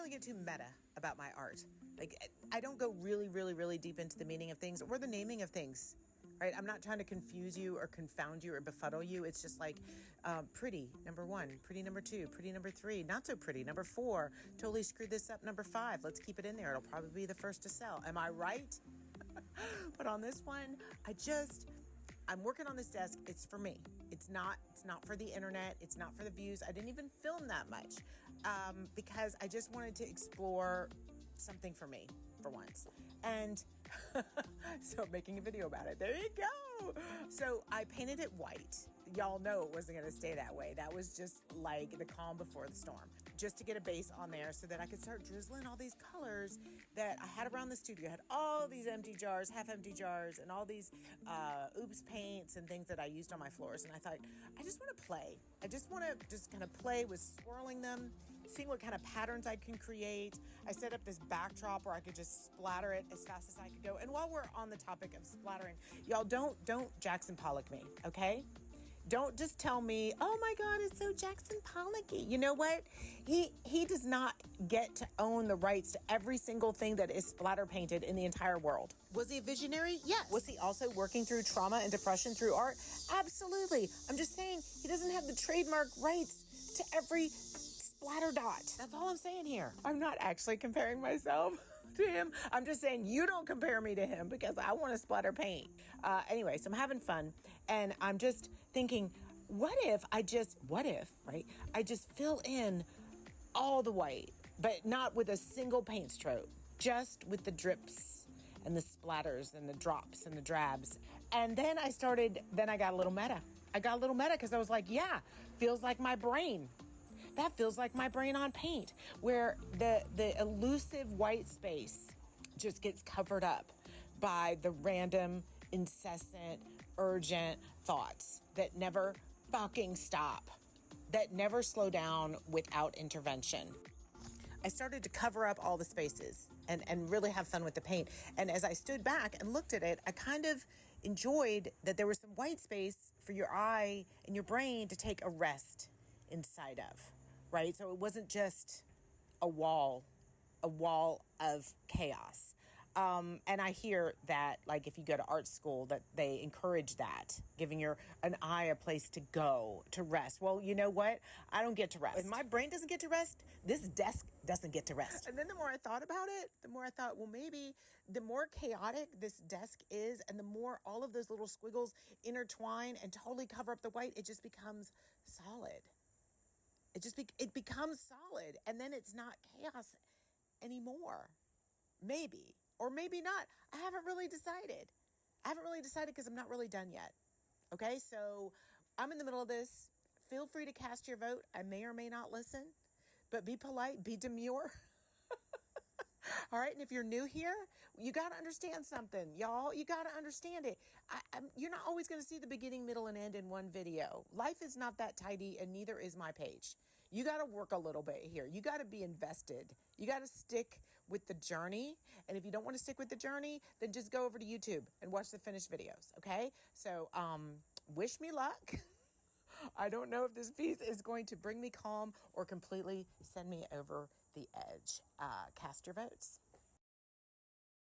really get too meta about my art. Like, I don't go really, really, really deep into the meaning of things or the naming of things, right? I'm not trying to confuse you or confound you or befuddle you. It's just like pretty, number 1, pretty, number 2, pretty, number 3, not so pretty, number 4, totally screwed this up, number 5. Let's keep it in there. It'll probably be the first to sell. Am I right? But on this one, I'm working on this desk. It's for me. It's not for the internet. It's not for the views. I didn't even film that much because I just wanted to explore something for me for once. And so making a video about it. There you go. So I painted it white. Y'all know it wasn't going to stay that way. That was just like the calm before the storm, just to get a base on there so that I could start drizzling all these colors that I had around the studio. I had all these empty jars, half empty jars, and all these oops paints and things that I used on my floors. And I thought, I just want to play. I just want to just kind of play with swirling them, seeing what kind of patterns I can create. I set up this backdrop where I could just splatter it as fast as I could go. And while we're on the topic of splattering, y'all don't Jackson Pollock me, okay? Don't just tell me, oh my God, it's so Jackson Pollock-y. You know what? He does not get to own the rights to every single thing that is splatter painted in the entire world. Was he a visionary? Yes. Was he also working through trauma and depression through art? Absolutely. I'm just saying he doesn't have the trademark rights to every splatter dot. That's all I'm saying here. I'm not actually comparing myself to him. I'm just saying you don't compare me to him because I want to splatter paint. Anyway, so I'm having fun and I'm just thinking, what if I just fill in all the white, but not with a single paint stroke, just with the drips and the splatters and the drops and the drabs. And then I got a little meta. Because I was like, yeah, feels like my brain. That feels like my brain on paint, where the elusive white space just gets covered up by the random, incessant, urgent thoughts that never fucking stop, that never slow down without intervention. I started to cover up all the spaces and really have fun with the paint. And as I stood back and looked at it, I kind of enjoyed that there was some white space for your eye and your brain to take a rest inside of, right? So it wasn't just a wall of chaos. And I hear that, like, if you go to art school, that they encourage that, giving an eye a place to go, to rest. Well, you know what? I don't get to rest. If my brain doesn't get to rest, this desk doesn't get to rest. And then the more I thought about it, the more I thought, well, maybe the more chaotic this desk is and the more all of those little squiggles intertwine and totally cover up the white, it just becomes solid. It becomes solid, and then it's not chaos anymore. Maybe, or maybe not. I haven't really decided because I'm not really done yet. Okay, so I'm in the middle of this. Feel free to cast your vote. I may or may not listen, but be polite, be demure. All right. And if you're new here, you got to understand something, y'all. You got to understand it. You're not always going to see the beginning, middle, and end in one video. Life is not that tidy, and neither is my page. You got to work a little bit here. You got to be invested. You got to stick with the journey. And if you don't want to stick with the journey, then just go over to YouTube and watch the finished videos. Okay. So, wish me luck. I don't know if this piece is going to bring me calm or completely send me over the edge. Cast your votes.